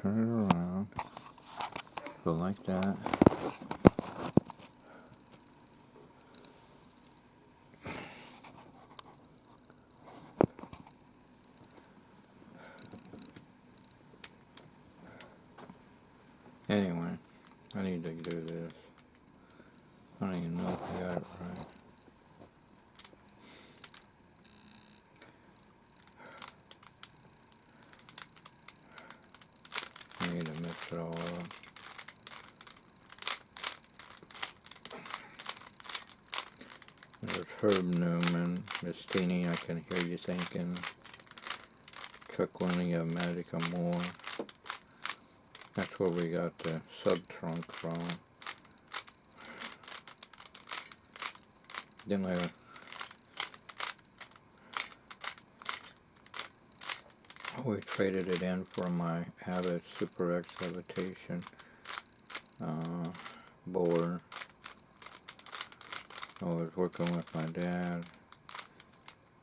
turn it around. Go like that. Anyway, I need to do this. I don't even know if I got it right. I need to mix it all up. There's Herb Newman, Miss Teeny, I can hear you thinking. Chuck Winnie of Magic More. That's where we got the sub-trunk from. Then we traded it in for my Avid Super X Levitation board. I was working with my dad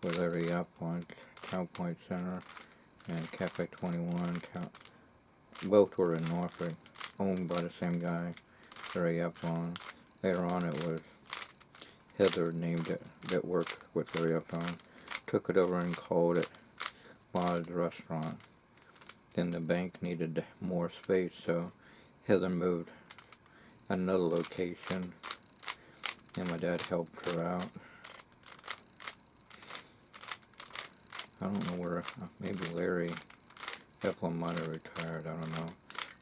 with Larry Up on Cow Point Center and Cafe 21. Both were in Norfolk, owned by the same guy, Larry Up on. Later on it was Heather named it, that worked with Larry Up on. Took it over and called it Mod's Restaurant. Then the bank needed more space, so Heather moved another location, and my dad helped her out. I don't know where, maybe Larry Eflin might have retired, I don't know.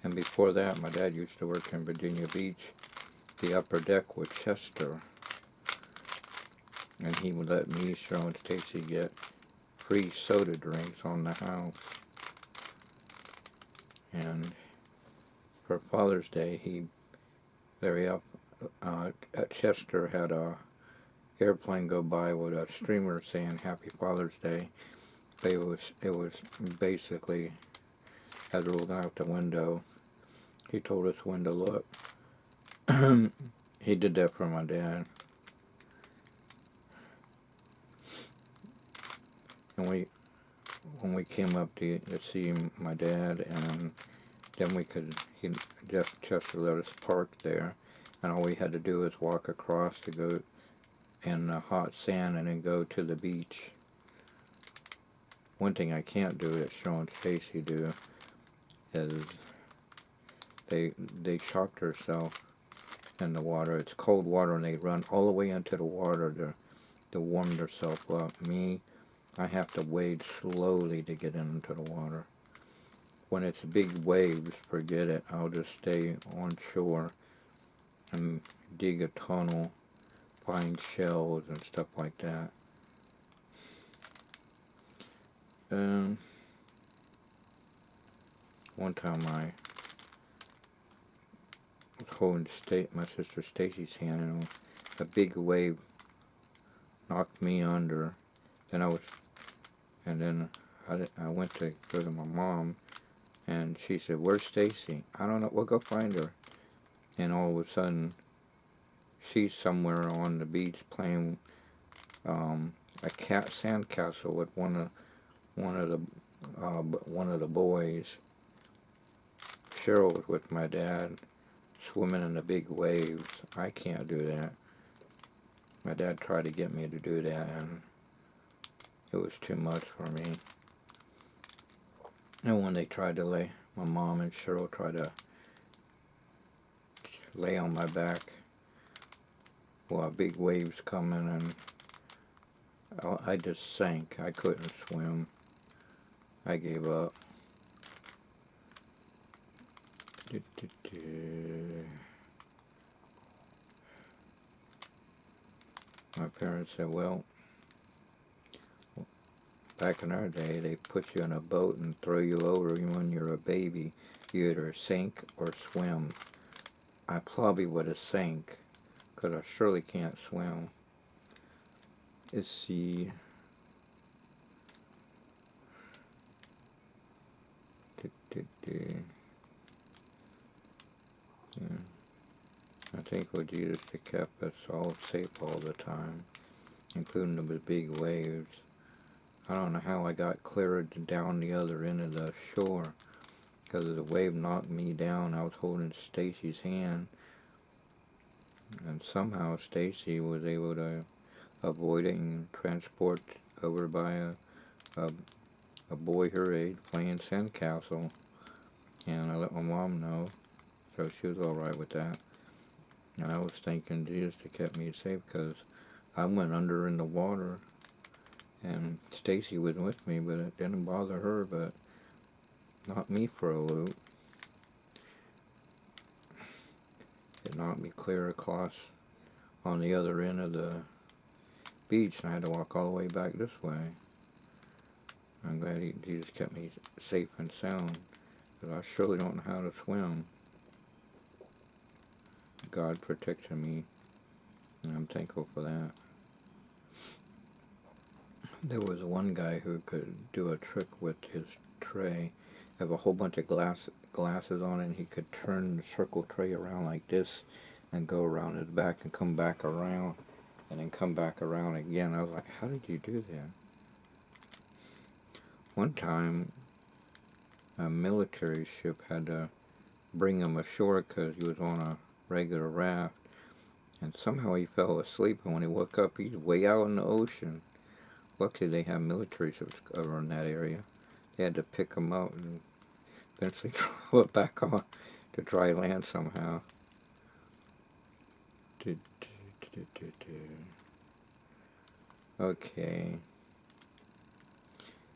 And before that, my dad used to work in Virginia Beach, the upper deck with Chester. And he would let me, Cheryl, and Stacy get free soda drinks on the house. And for Father's Day, Larry Up at Chester had a airplane go by with a streamer saying Happy Father's Day. But it was basically had rolled out the window. He told us when to look. He did that for my dad. And when we came up to see my dad, and then Jeff Chester let us park there, and all we had to do was walk across to go in the hot sand and then go to the beach. One thing I can't do that Sean and Stacy do is they shocked herself in the water. It's cold water, and they run all the way into the water to warm themselves up. Me, I have to wade slowly to get into the water. When it's big waves, forget it. I'll just stay on shore and dig a tunnel, find shells and stuff like that. One time I was holding my sister Stacy's hand, and a big wave knocked me under. Then I went to go to my mom, and she said, "Where's Stacy?" "I don't know. We'll go find her." And all of a sudden, she's somewhere on the beach playing a sand castle with one of the boys. Cheryl was with my dad, swimming in the big waves. I can't do that. My dad tried to get me to do that, and it was too much for me. And when my mom and Cheryl tried to lay on my back while big waves coming, and I just sank. I couldn't swim. I gave up. My parents said, well, back in our day, they put you in a boat and throw you over when you're a baby. You either sink or swim. I probably would have sank, because I surely can't swim. Let's see. I think what Jesus kept us all safe all the time, including the big waves. I don't know how I got cleared down the other end of the shore. because the wave knocked me down. I was holding Stacy's hand, and somehow Stacy was able to avoid it and transport over by a, a boy her age playing sandcastle. And I let my mom know, so she was alright with that. And I was thanking Jesus to keep me safe, because I went under in the water, and Stacy was with me, but it didn't bother her, but not me for a loop. It knocked me clear across on the other end of the beach, and I had to walk all the way back this way. I'm glad Jesus kept me safe and sound, because I surely don't know how to swim. God protected me, and I'm thankful for that. There was one guy who could do a trick with his tray, have a whole bunch of glasses on it, and he could turn the circle tray around like this and go around his back and come back around and then come back around again. I was like, how did you do that? One time, a military ship had to bring him ashore because he was on a regular raft, and somehow he fell asleep, and when he woke up, he's way out in the ocean. Luckily, they have military ships over in that area. They had to pick him up and eventually throw it back on to dry land somehow. Okay.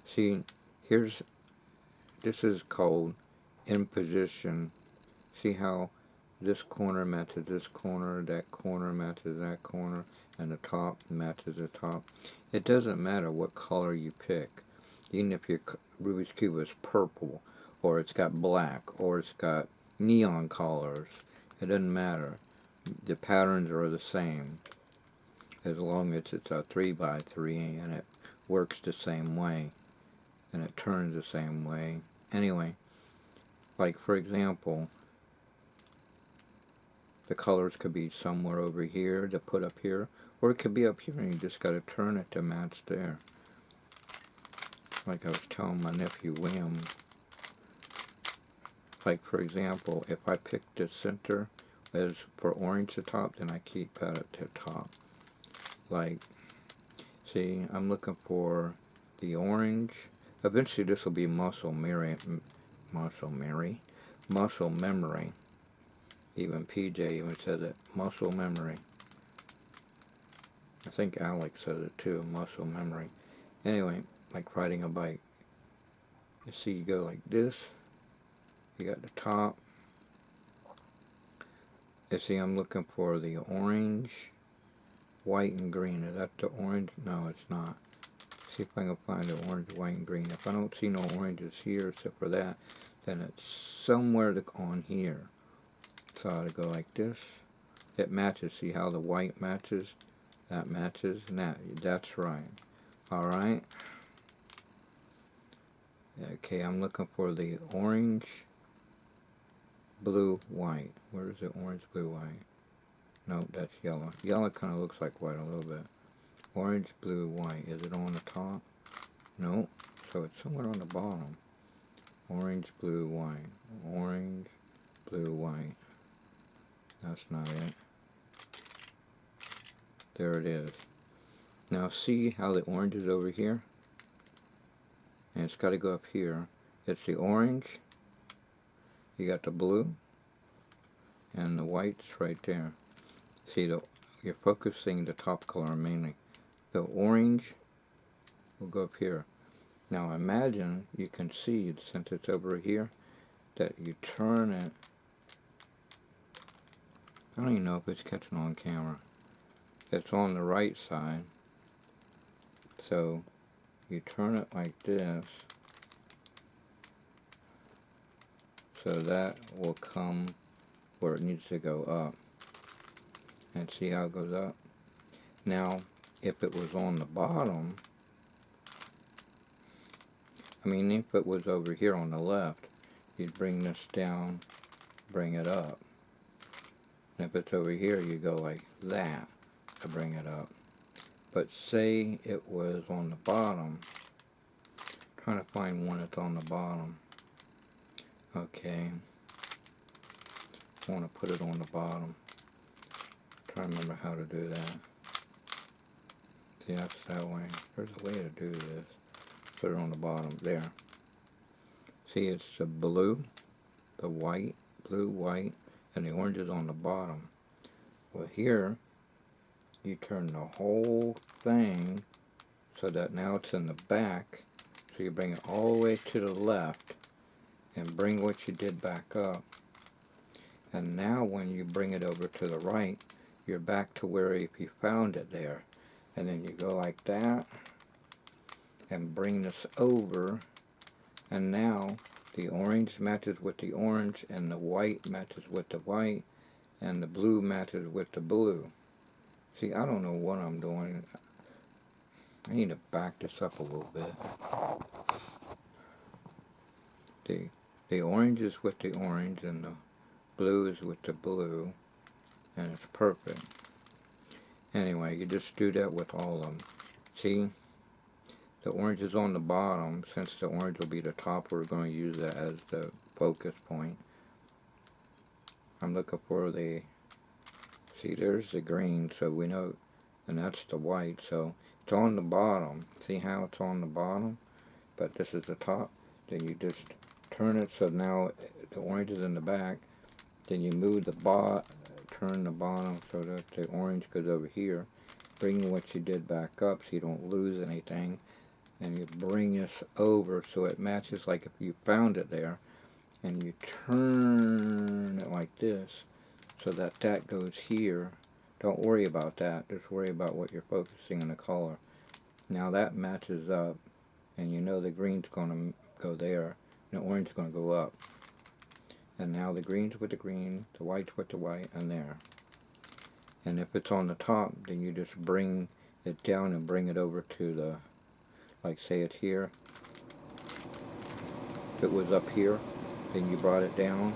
See, this is called in position. See how this corner matches this corner, that corner matches that corner, and the top matches the top. It doesn't matter what color you pick. Even if your Rubik's Cube is purple, or it's got black, or it's got neon colors, it doesn't matter. The patterns are the same, as long as it's a 3x3 and it works the same way, and it turns the same way. Anyway, like for example, the colors could be somewhere over here to put up here, or it could be up here and you just got to turn it to match there. Like I was telling my nephew William, like for example, if I pick the center as for orange to top, then I keep that at the top. Like, see, I'm looking for the orange. Eventually this will be muscle memory. Even PJ even said it, muscle memory. I think Alex said it too, muscle memory. Anyway, like riding a bike. You see, you go like this. You got the top. You see, I'm looking for the orange, white, and green. Is that the orange? No, it's not. See if I can find the orange, white, and green. If I don't see no oranges here except for that, then it's somewhere on here. So I ought to go like this. It matches. See how the white matches? That matches. And that's right. Alright. Okay, I'm looking for the orange, blue, white. Where is it? Orange, blue, white. No, that's yellow. Yellow kind of looks like white a little bit. Orange, blue, white. Is it on the top? No. So it's somewhere on the bottom. Orange, blue, white. Orange, blue, white. That's not it. There it is. Now see how the orange is over here? And it's got to go up here. It's the orange. You got the blue. And the white's right there. See, you're focusing the top color mainly. The orange will go up here. Now imagine you can see, since it's over here, that you turn it. I don't even know if it's catching on camera. It's on the right side. So you turn it like this. So that will come where it needs to go up. And see how it goes up? Now, if it was on the bottom, if it was over here on the left, you'd bring this down, bring it up. And if it's over here, you go like that to bring it up. But say it was on the bottom, I'm trying to find one that's on the bottom. Okay, I want to put it on the bottom. Try to remember how to do that. See, that's that way. There's a way to do this. Put it on the bottom. There. See, it's the blue, the white, blue, white, and the orange is on the bottom. Well, here, you turn the whole thing so that now it's in the back. So you bring it all the way to the left and bring what you did back up. And now when you bring it over to the right, you're back to where if you found it there. And then you go like that and bring this over, and now the orange matches with the orange and the white matches with the white and the blue matches with the blue. See, I don't know what I'm doing. I need to back this up a little bit. The orange is with the orange and the blue is with the blue, and it's perfect. Anyway, you just do that with all of them. See, the orange is on the bottom. Since the orange will be the top, we're going to use that as the focus point. I'm looking for the, see, there's the green, so we know, and that's the white, so it's on the bottom. See how it's on the bottom? But this is the top. Then you just turn it so now the orange is in the back. Then you move the turn the bottom so that the orange goes over here. Bring what you did back up so you don't lose anything. And you bring this over so it matches like if you found it there. And you turn it like this so that that goes here. Don't worry about that. Just worry about what you're focusing on the color. Now that matches up. And you know the green's going to go there. And the orange is going to go up. And now the green's with the green, the white's with the white, and there. And if it's on the top, then you just bring it down and bring it over to the, like say it's here. If it was up here, then you brought it down,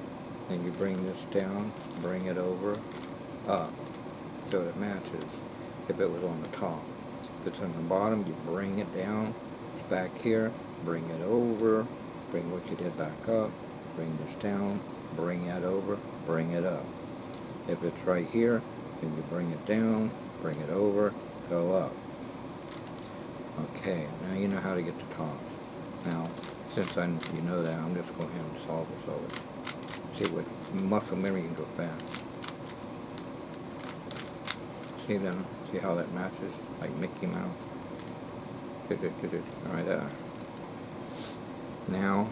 then you bring this down, bring it over, up, so it matches. If it was on the top. If it's on the bottom, you bring it down, it's back here, bring it over, bring what you did back up, bring this down, bring that over, bring it up. If it's right here, then you bring it down, bring it over, go up. Okay, now you know how to get the tops. Now, since you know that, I'm just going ahead and solve this over. See, with muscle memory you can go fast. See them? See how that matches? Like Mickey Mouse. Alright, now,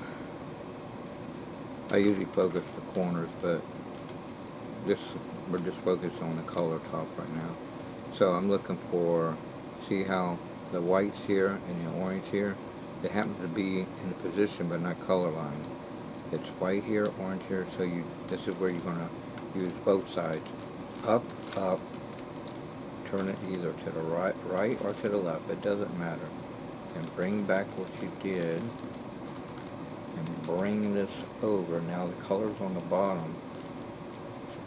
I usually focus the corners, but we're just focused on the color top right now. So I'm looking for, see how the white's here and the orange here? They happen to be in a position but not color line. It's white here, orange here, so this is where you're going to use both sides. Up, up, turn it either to the right or to the left, it doesn't matter. And bring back what you did. And bring this over. Now the color's on the bottom,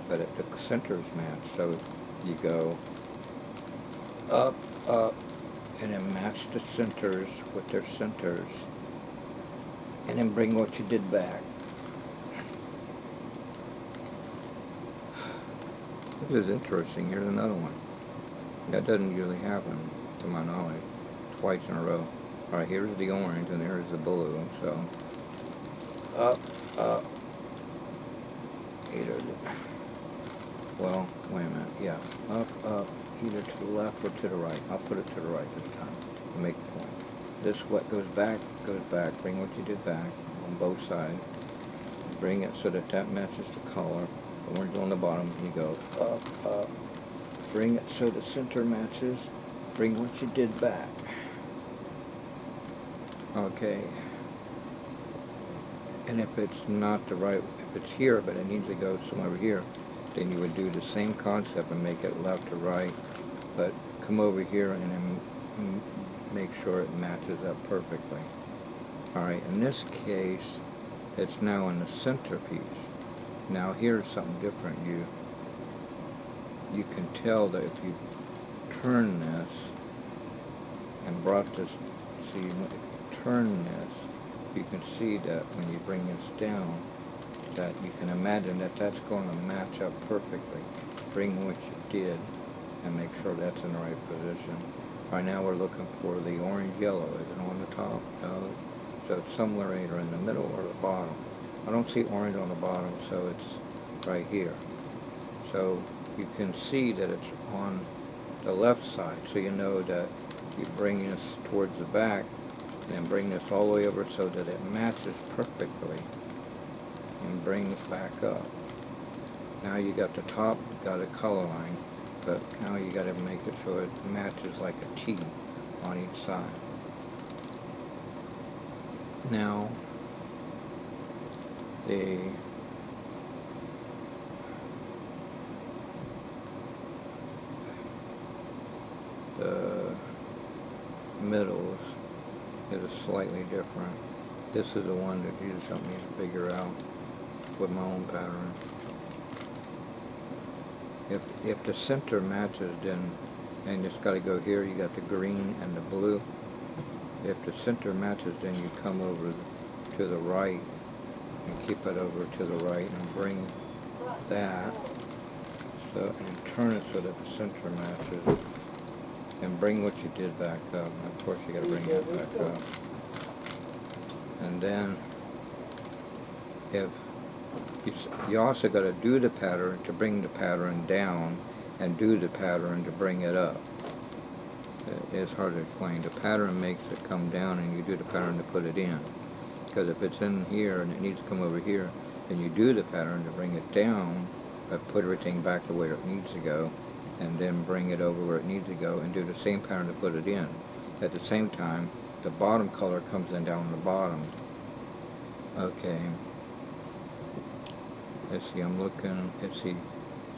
but the center's matched. So you go up, up, and then match the centers with their centers. And then bring what you did back. This is interesting. Here's another one. That doesn't usually happen, to my knowledge, twice in a row. Alright, here's the orange and here's the blue. So up, up, either, well, wait a minute, yeah, up, either to the left or to the right. I'll put it to the right this time to make the point. This, what goes back, bring what you did back on both sides, bring it so that that matches the color, the orange on the bottom, you go up, bring it so the center matches, bring what you did back. Okay. And if it's not the right, if it's here, but it needs to go somewhere over here, then you would do the same concept and make it left to right, but come over here and then make sure it matches up perfectly. Alright, in this case, it's now in the center piece. Now here's something different. You can tell that if you turn this and brought this, see, if you turn this, you can see that when you bring this down, that you can imagine that that's going to match up perfectly. Bring what you did and make sure that's in the right position. Right now we're looking for the orange yellow. Is it on the top? No. So it's somewhere either in the middle or the bottom. I don't see orange on the bottom, so it's right here. So you can see that it's on the left side, so you know that you bring this towards the back and bring this all the way over so that it matches perfectly and bring this back up. Now you got the top, got a color line, but now you got to make it so it matches like a T on each side. Now the middles is slightly different. This is the one that you just help me to figure out with my own pattern. If the center matches, then, and it's got to go here, you got the green and the blue. If the center matches, then you come over to the right and keep it over to the right and bring that, so, and turn it so that the center matches, and bring what you did back up. And of course you got to bring that back up. And then if you also got to do the pattern to bring the pattern down and do the pattern to bring it up. It's hard to explain. The pattern makes it come down and you do the pattern to put it in. Because if it's in here and it needs to come over here, then you do the pattern to bring it down, but put everything back the way it needs to go, and then bring it over where it needs to go and do the same pattern to put it in. At the same time, the bottom color comes in down the bottom. Okay. Let's see, I'm looking, let's see,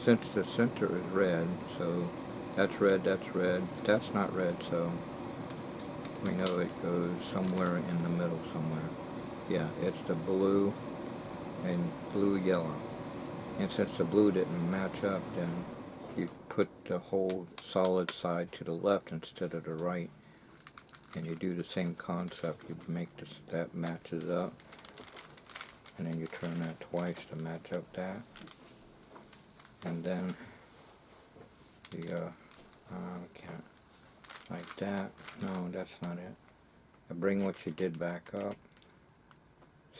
since the center is red, so that's red, that's not red, so we know it goes somewhere in the middle somewhere. Yeah, it's the blue and blue-yellow. And since the blue didn't match up, then you put the whole solid side to the left instead of the right. And you do the same concept, you make this, that matches up. And then you turn that twice to match up that. And then you go, can't, like that. No, that's not it. Bring what you did back up.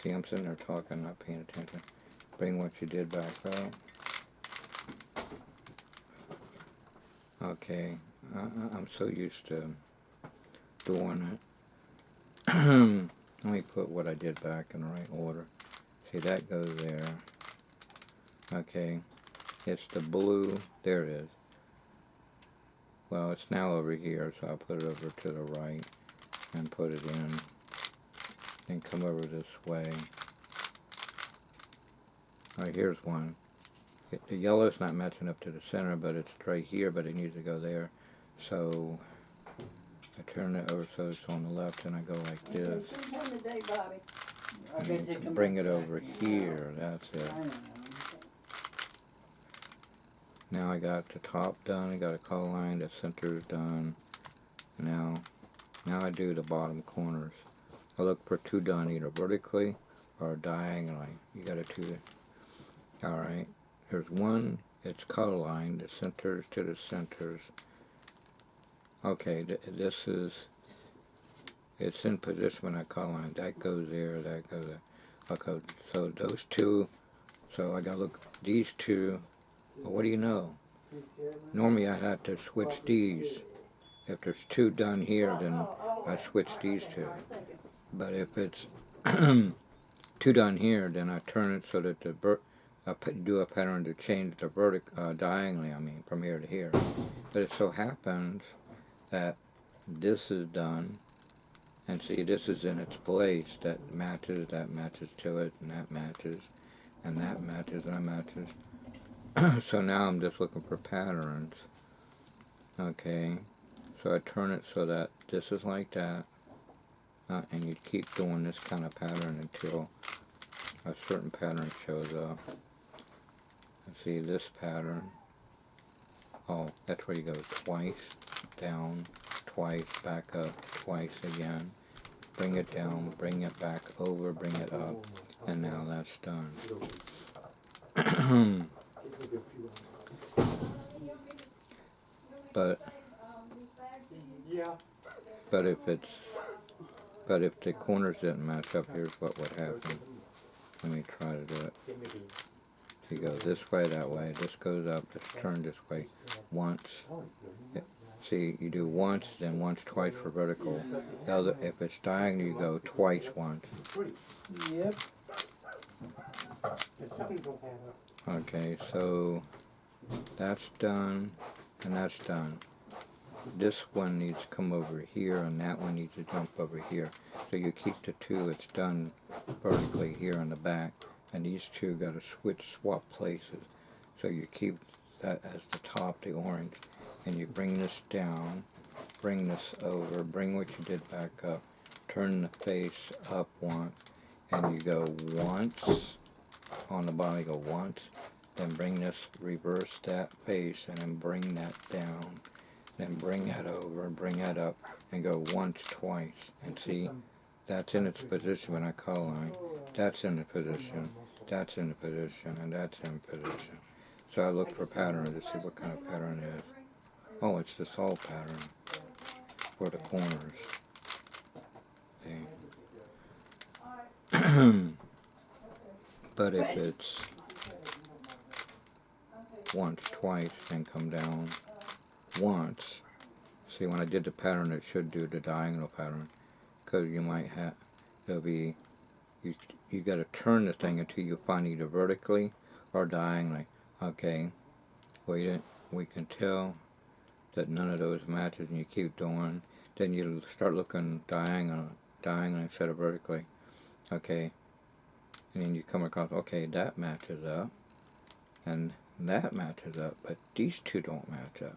See, I'm sitting there talking, not paying attention. Bring what you did back up. Okay, I'm so used to doing it. Let me put what I did back in the right order. See, that goes there. Okay, it's the blue, there it is. Well, it's now over here, so I'll put it over to the right and put it in. Then come over this way. Alright, here's one. The yellow's not matching up to the center, but it's right here, but it needs to go there. So I turn it over so it's on the left, and I go like this. And then bring it over here, that's it. Now I got the top done, I got a color line, the center's done. Now I do the bottom corners. I look for two done either vertically or diagonally. You gotta do it. Alright, there's one, it's color line, the centers to the centers. Okay, this is, it's in position when I color line. That goes there, that goes there. Okay, so those two, so I gotta look, these two, well, what do you know? Normally I'd have to switch these. If there's two done here, then I switch these two. But if it's two done here, then I turn it so that I do a pattern to change the diagonally, I mean, from here to here. But it so happens that this is done, and see, this is in its place, that matches to it, and that matches, and that matches, and that matches. So now I'm just looking for patterns. Okay, so I turn it so that this is like that, and you keep doing this kind of pattern until a certain pattern shows up. Let's see, this pattern, oh, that's where you go twice, down, twice, back up, twice again, bring it down, bring it back over, bring it up, and now that's done. but but if the corners didn't match up, here's what would happen. Let me try to do it. You go this way, that way. This goes up. Just turn this way once. See, you do once, then once, twice for vertical. The other, if it's diagonal, you go twice, once. Yep. Okay, so that's done, and that's done. This one needs to come over here, and that one needs to jump over here. So you keep the two, it's done vertically here in the back, and these two got to swap places. So you keep that as the top, the orange, and you bring this down, bring this over, bring what you did back up, turn the face up once, and you go once, on the bottom you go once, then bring this, reverse that face, and then bring that down, then bring that over, bring that up, and go once, twice, and see, that's in its position when I color line, that's in the position, that's in the position, and that's in position. So I look for pattern to see what kind of pattern it is. Oh, it's the salt pattern for the corners. See? But if it's once, twice, then come down once. See, when I did the pattern, it should do the diagonal pattern. Because you might have, there'll be, you got to turn the thing until you find either vertically or diagonally. Okay, we can tell that none of those matches, and you keep doing, then you start looking diagonal instead of vertically. Okay, and then you come across, okay, that matches up, and that matches up, but these two don't match up.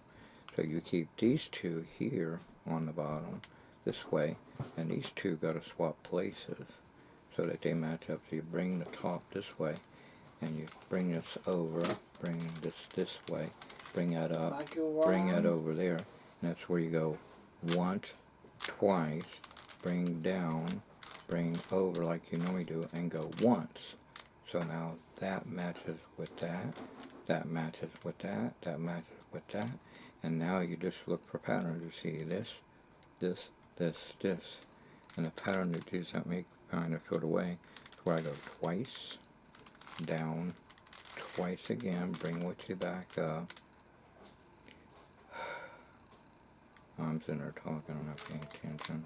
So you keep these two here on the bottom this way, and these two got to swap places so that they match up. So you bring the top this way, and you bring this over, bring this way, bring that up, bring that over there, and that's where you go once, twice, bring down, bring over like you normally do, and go once. So now that matches with that, that matches with that, that matches with that, and now you just look for patterns. You see this, this, this, this, and the pattern that you just make kind of sort of way, where I go twice, down, twice again, bring what you back up. I'm sitting there talking, I'm not paying attention.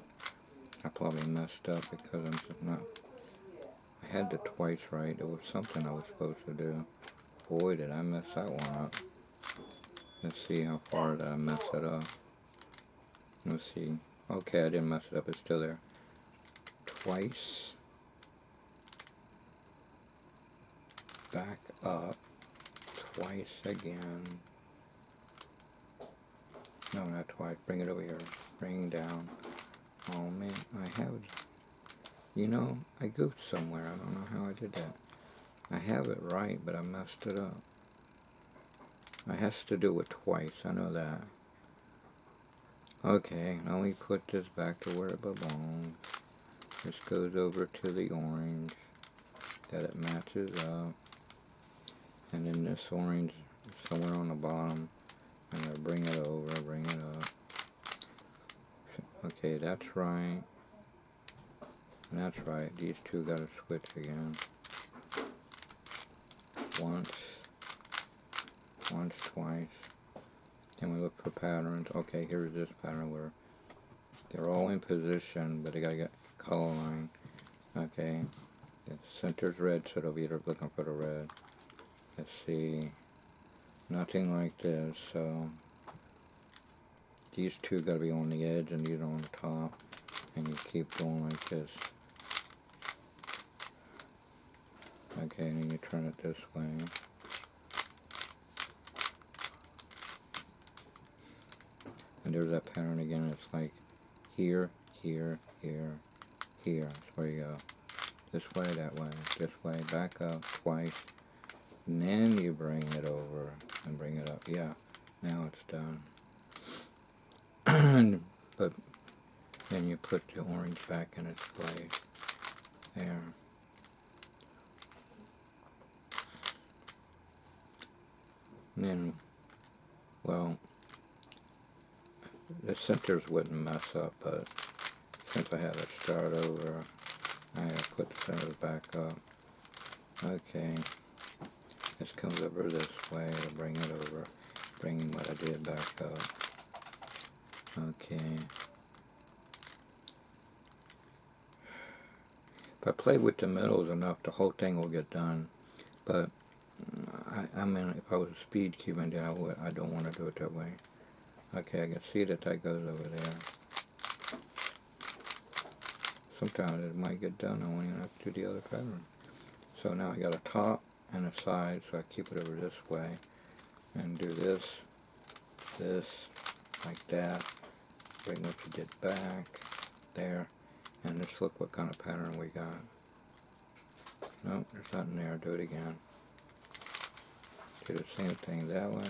I probably messed up because I'm just not, I had the twice right. There was something I was supposed to do. Boy, did I mess that one up. Let's see how far did I mess it up. Let's see. Okay, I didn't mess it up, it's still there. Twice. Back up. Twice again. No, not twice. Bring it over here. Bring down. Oh man, I have, you know, I goofed somewhere. I don't know how I did that. I have it right, but I messed it up. I has to do it twice, I know that. Okay, now we put this back to where it belongs. This goes over to the orange, that it matches up. And then this orange is somewhere on the bottom. I'm going to bring it over, bring it up. Okay, that's right. That's right. These two got to switch again. Once, twice. Then we look for patterns. Okay, here's this pattern where they're all in position, but they got to get color line. Okay, the center's red, so they'll be looking for the red. Let's see. Nothing like this, so these two got to be on the edge and these are on the top, and you keep going like this. Okay, and then you turn it this way. And there's that pattern again. It's like here, here, here, here. That's where you go. This way, that way, this way, back up twice. And then you bring it over and bring it up. Yeah, now it's done. But then you put the orange back in its place. There. And then, well, the centers wouldn't mess up, but since I had to start over, I had to put the centers back up. Okay, this comes over this way to bring it over, bringing what I did back up. Okay. If I play with the middles enough, the whole thing will get done. But I mean, if I was speed cubing, then I don't want to do it that way. Okay, I can see that goes over there. Sometimes it might get done. I won't even have to do the other pattern. So now I got a top and a side, so I keep it over this way and do this, like that. Bring what you did back there, and just look what kind of pattern we got. Nope, there's nothing there. Do it again. Do the same thing that way.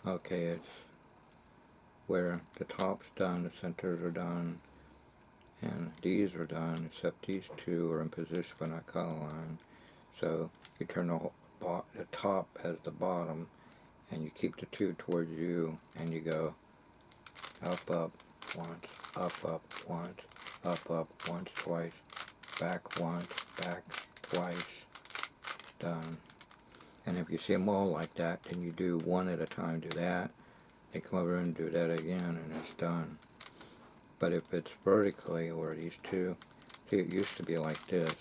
Okay, it's where the top's done, the centers are done, and these are done, except these two are in position but not color line. So you turn the top as the bottom, and you keep the two towards you, and you go up, up, once, up, once, up, once, twice, back once, back twice, done. And if you see them all like that, then you do one at a time, do that, then come over and do that again, and it's done. But if it's vertically, or these two, see, it used to be like this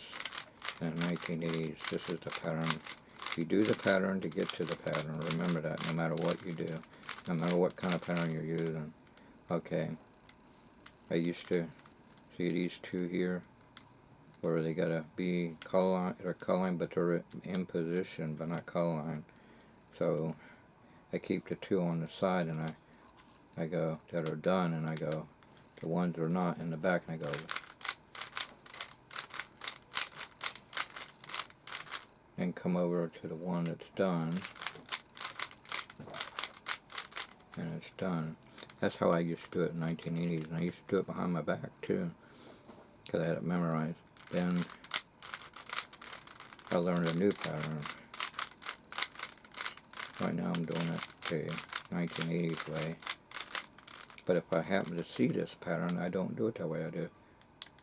in the 1980s. This is the pattern. You do the pattern to get to the pattern. Remember that, no matter what you do, no matter what kind of pattern you're using. Okay, I used to see these two here, where they gotta be color line, or color line, but they're in position, but not color line. So I keep the two on the side, and I go that are done, and I go the ones that are not in the back, and I go and come over to the one that's done, and it's done. That's how I used to do it in the 1980s, and I used to do it behind my back too, because I had it memorized. Then I learned a new pattern. Right now I'm doing it the 1980s way. But if I happen to see this pattern, I don't do it that way. I do.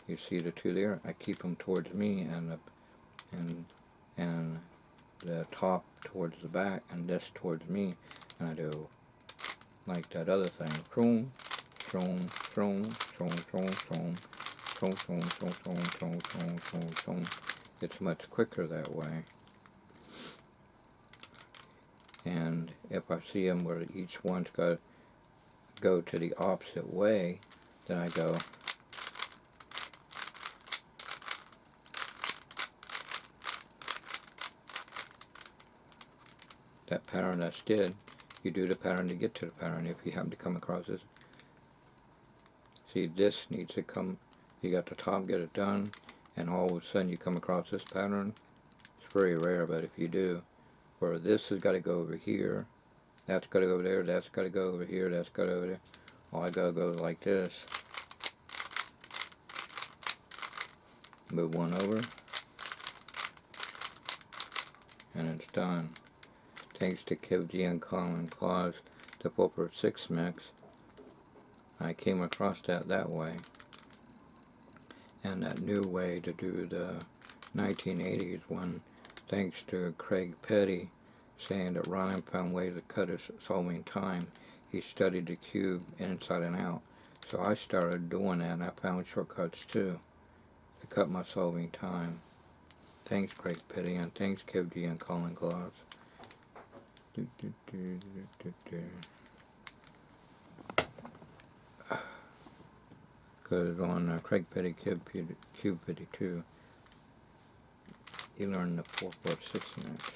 You see the two there? I keep them towards me, and the top towards the back, and this towards me, and I do like that other thing. Shroom, shroom, shroom, shroom, shroom, shroom, shroom, shroom, shroom, shroom, shroom, shroom, shroom, shroom. It's much quicker that way. And if I see them where each one's got to go to the opposite way, then I go that pattern that's did. You do the pattern to get to the pattern. If you happen to come across this, see, this needs to come. You got the top, get it done, and all of a sudden you come across this pattern. It's very rare, but if you do, where this has got to go over here, that's got to go over there, that's got to go over here, that's got to go over there. All I gotta go like this. Move one over, and it's done. Thanks to Kevji and Colin Claus, the 4x6 mix, I came across that way. And that new way to do the 1980s one, thanks to Craig Petty saying that Ryan found ways to cut his solving time. He studied the cube inside and out. So I started doing that, and I found shortcuts too to cut my solving time. Thanks, Craig Petty, and thanks, Kevji and Colin Claus. Because on Craig Petty Cube 52, you learn the 4x6 mix.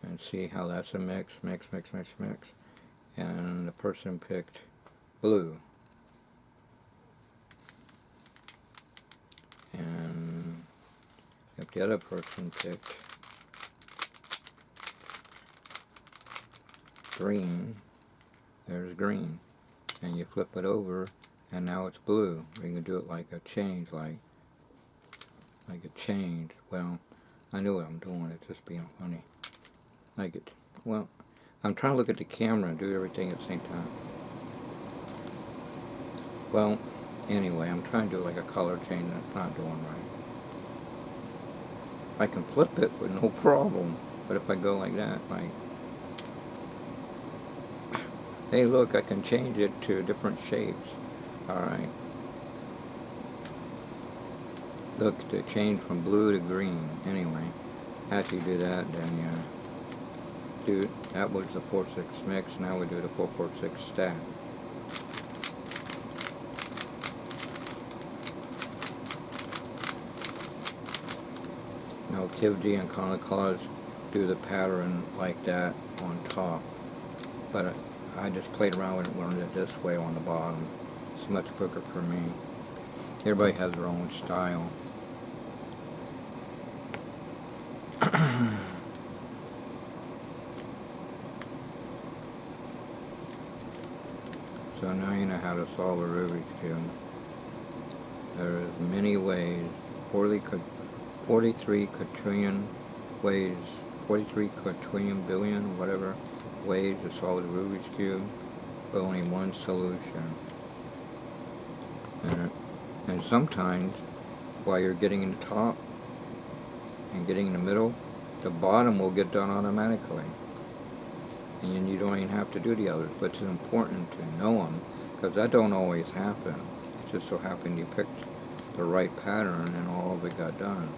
And see how that's a mix, mix. And the person picked blue. And if the other person picked green, there's green. And you flip it over, and now it's blue. You can do it like a change, like a change. Well, I know what I'm doing. It's just being funny. Like it. Well, I'm trying to look at the camera and do everything at the same time. Well, anyway, I'm trying to do like a color change and it's not doing right. I can flip it with no problem, but if I go like that, like, hey look, I can change it to different shapes. Alright. Look, to change from blue to green. Anyway, after you do that, then you do, that was the 4-6 mix, now we do the 4-4-6 stack. Now Kivji and Connor Claus do the pattern like that on top, but I just played around with it, learned it this way on the bottom. It's much quicker for me. Everybody has their own style. So now you know how to solve a Rubik's Cube. There's many ways, 43 quadrillion ways, 43 quadrillion billion, whatever, ways to solve the Rubik's Cube, but only one solution. And sometimes, while you're getting in the top and getting in the middle, the bottom will get done automatically. And then you don't even have to do the others, but it's important to know them, because that don't always happen. It just so happened you picked the right pattern and all of it got done.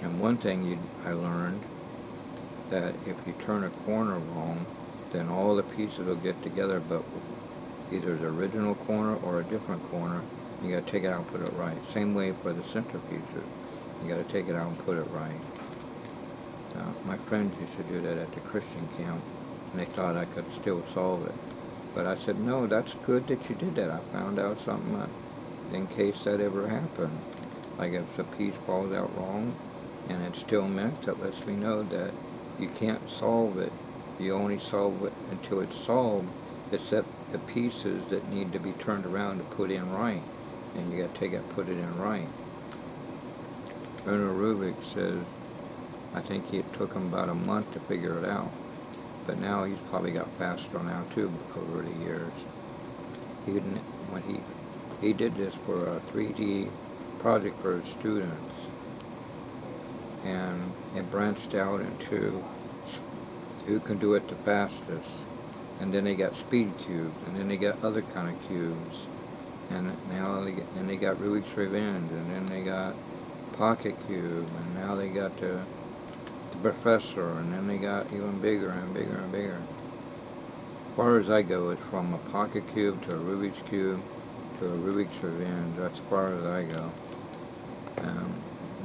And one thing I learned, that if you turn a corner wrong, then all the pieces will get together, but either the original corner or a different corner, you got to take it out and put it right. Same way for the centerpieces. You got to take it out and put it right. My friends used to do that at the Christian camp, and they thought I could still solve it. But I said, no, that's good that you did that. I found out something in case that ever happened. Like if the piece falls out wrong and it's still mixed, that lets me know that you can't solve it. You only solve it until it's solved, except the pieces that need to be turned around to put in right. And you got to take it and put it in right. Erno Rubik says, I think it took him about a month to figure it out. But now he's probably got faster now too over the years. He did this for a 3D project for his students. And it branched out into who can do it the fastest. And then they got speed cubes, and then they got other kind of cubes. And now they got Rubik's Revenge, and then they got Pocket Cube, and now they got the Professor, and then they got even bigger and bigger and bigger. As far as I go, it's from a Pocket Cube to a Rubik's Cube to a Rubik's Revenge. That's as far as I go.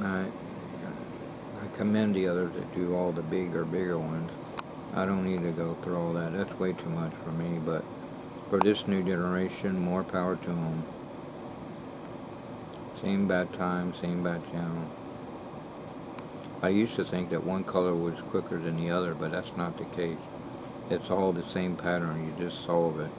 I commend the others that do all the bigger ones. I don't need to go through all that. That's way too much for me, but for this new generation, more power to them. Same bad time, same bad channel. I used to think that one color was quicker than the other, but that's not the case. It's all the same pattern, you just solve it.